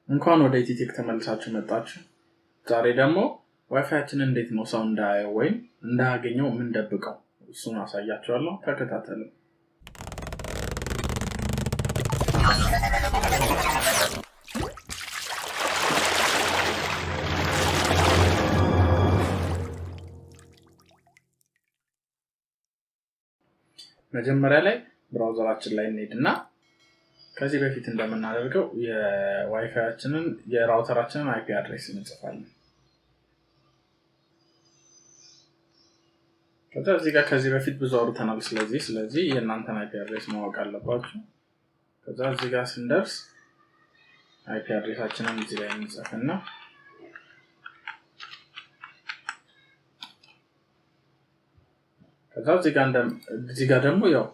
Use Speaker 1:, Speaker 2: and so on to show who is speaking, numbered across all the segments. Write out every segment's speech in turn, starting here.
Speaker 1: እንኳን ወደ ኢቲቴክ ተመልሳችሁ መጣችሁ። ዛሬ ደግሞ ዋይፋያችንን እንዴት ነው ሰው እንዳያየው ወይም እንዳያገኘው ምን ደብቀው እሱን አሳያችኋለሁ። ተከታተሉ። መጀመሪያ ላይ ብራውዘራችን ላይ እንሄድና ከዚህ በፊት እንደምናደርገው የዋይፋያችንን የራውተራችንን አይፒ አድሬስ እንጽፋለን። እዚህ ጋር ከዚህ በፊት ብዙ አውርተናል። ስለዚህ የእናንተን አይፒ አድሬስ ማወቅ አለባችሁ። ከዛ እዚህ ጋር ስንደርስ አይፒ አድሬሳችንን እዚህ ላይ እንጽፍና ከዛ እዚህ ጋር ደግሞ ያው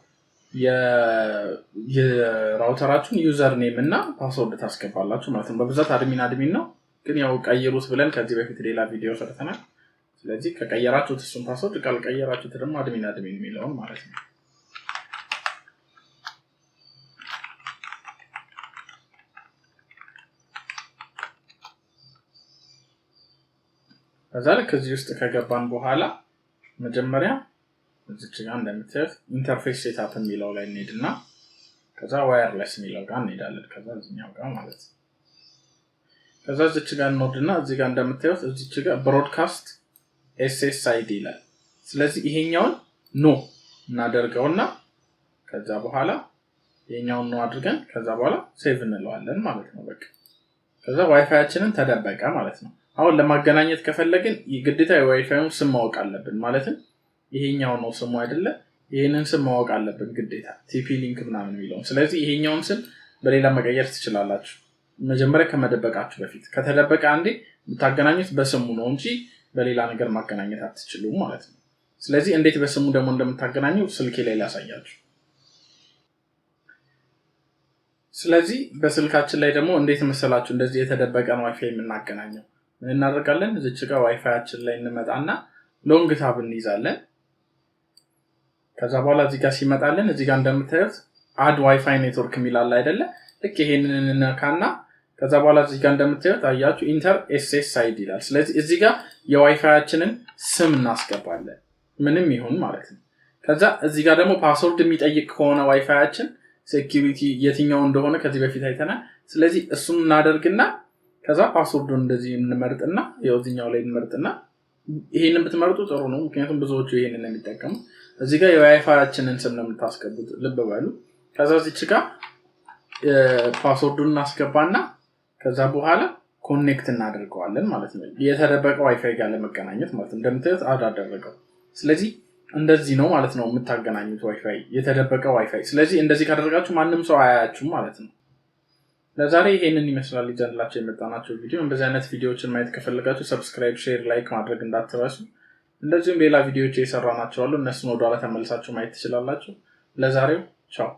Speaker 1: የራውተራችሁን ዩዘር ኔም እና ፓስወርድ ታስገባላችሁ ማለት ነው። በብዛት አድሚን ነው፣ ግን ያው ቀይሩት ብለን ከዚህ በፊት ሌላ ቪዲዮ ሰርተናል። ስለዚህ ከቀየራችሁት እሱን ፓስወርድ፣ ካልቀየራችሁት ደግሞ አድሚን የሚለውን ማለት ነው። ከዛ ልክ እዚህ ውስጥ ከገባን በኋላ መጀመሪያ እዚች ጋር እንደምታዩት ኢንተርፌስ ሴትአፕ የሚለው ላይ እንሄድና ከዛ ዋየርለስ የሚለው ጋር እንሄዳለን። ከዛ እዚህኛው ጋር ማለት ነው። ከዛ እዚች ጋር እንወርድና እዚህ ጋር እንደምታዩት እዚች ጋር ብሮድካስት SSID ይላል። ስለዚህ ይሄኛውን ኖ እናደርገውና ከዛ በኋላ ይሄኛውን ኖ አድርገን ከዛ በኋላ ሴቭ እንለዋለን ማለት ነው። በቃ ከዛ ዋይፋያችንን ተደበቀ ማለት ነው። አሁን ለማገናኘት ከፈለግን ግዴታ የዋይፋዩን ስም ማወቅ አለብን። ማለትም ይሄኛው ነው ስሙ አይደለ? ይሄንን ስም ማወቅ አለብን ግዴታ TP ሊንክ ምናምን የሚለውን። ስለዚህ ይሄኛውን ስም በሌላ መቀየር ትችላላችሁ መጀመሪያ ከመደበቃችሁ በፊት። ከተደበቀ አንዴ የምታገናኙት በስሙ ነው እንጂ በሌላ ነገር ማገናኘት አትችሉም ማለት ነው። ስለዚህ እንዴት በስሙ ደግሞ እንደምታገናኙ ስልኬ ላይ ላሳያችሁ። ስለዚህ በስልካችን ላይ ደግሞ እንዴት መሰላችሁ እንደዚህ የተደበቀን ዋይፋይ የምናገናኘው? ምን እናደርጋለን? እዚች ጋር ዋይፋያችን ላይ እንመጣና ሎንግ ታብ እንይዛለን። ከዛ በኋላ እዚህ ጋር ሲመጣልን እዚህ ጋር እንደምታዩት አድ ዋይፋይ ኔትወርክ የሚላል አይደለ? ልክ ይሄንን እንነካና ከዛ በኋላ እዚህ ጋር እንደምታዩት አያችሁ ኢንተር SSID ይላል። ስለዚህ እዚህ ጋር የዋይፋያችንን ስም እናስገባለን ምንም ይሁን ማለት ነው። ከዛ እዚህ ጋር ደግሞ ፓስወርድ የሚጠይቅ ከሆነ ዋይፋያችን ሴኩሪቲ የትኛው እንደሆነ ከዚህ በፊት አይተናል። ስለዚህ እሱን እናደርግና ከዛ ፓስወርዱን እንደዚህ እንመርጥና የዚህኛው ላይ እንመርጥና ይሄንን ብትመርጡ ጥሩ ነው፣ ምክንያቱም ብዙዎቹ ይሄንን የሚጠቀሙ። እዚህ ጋር የዋይፋያችንን ስም ነው የምታስገቡት፣ ልብ በሉ። ከዛ እዚች ጋር ፓስወርዱን እናስገባና ከዛ በኋላ ኮኔክት እናደርገዋለን ማለት ነው። የተደበቀ ዋይፋይ ጋር ለመገናኘት ማለት ነው። እንደምታዩት አድ አደረገው። ስለዚህ እንደዚህ ነው ማለት ነው የምታገናኙት ዋይፋይ፣ የተደበቀ ዋይፋይ። ስለዚህ እንደዚህ ካደረጋችሁ ማንም ሰው አያያችሁም ማለት ነው። ለዛሬ ይሄንን ይመስላል ይዘንላችሁ የመጣናቸው ቪዲዮ። እንደዚህ አይነት ቪዲዮዎችን ማየት ከፈለጋችሁ ሰብስክራይብ፣ ሼር፣ ላይክ ማድረግ እንዳትረሱ። እንደዚሁም ሌላ ቪዲዮዎች እየሰራናቸው አሉ፣ እነሱን ወደኋላ ተመልሳችሁ ማየት ትችላላችሁ። ለዛሬው ቻው።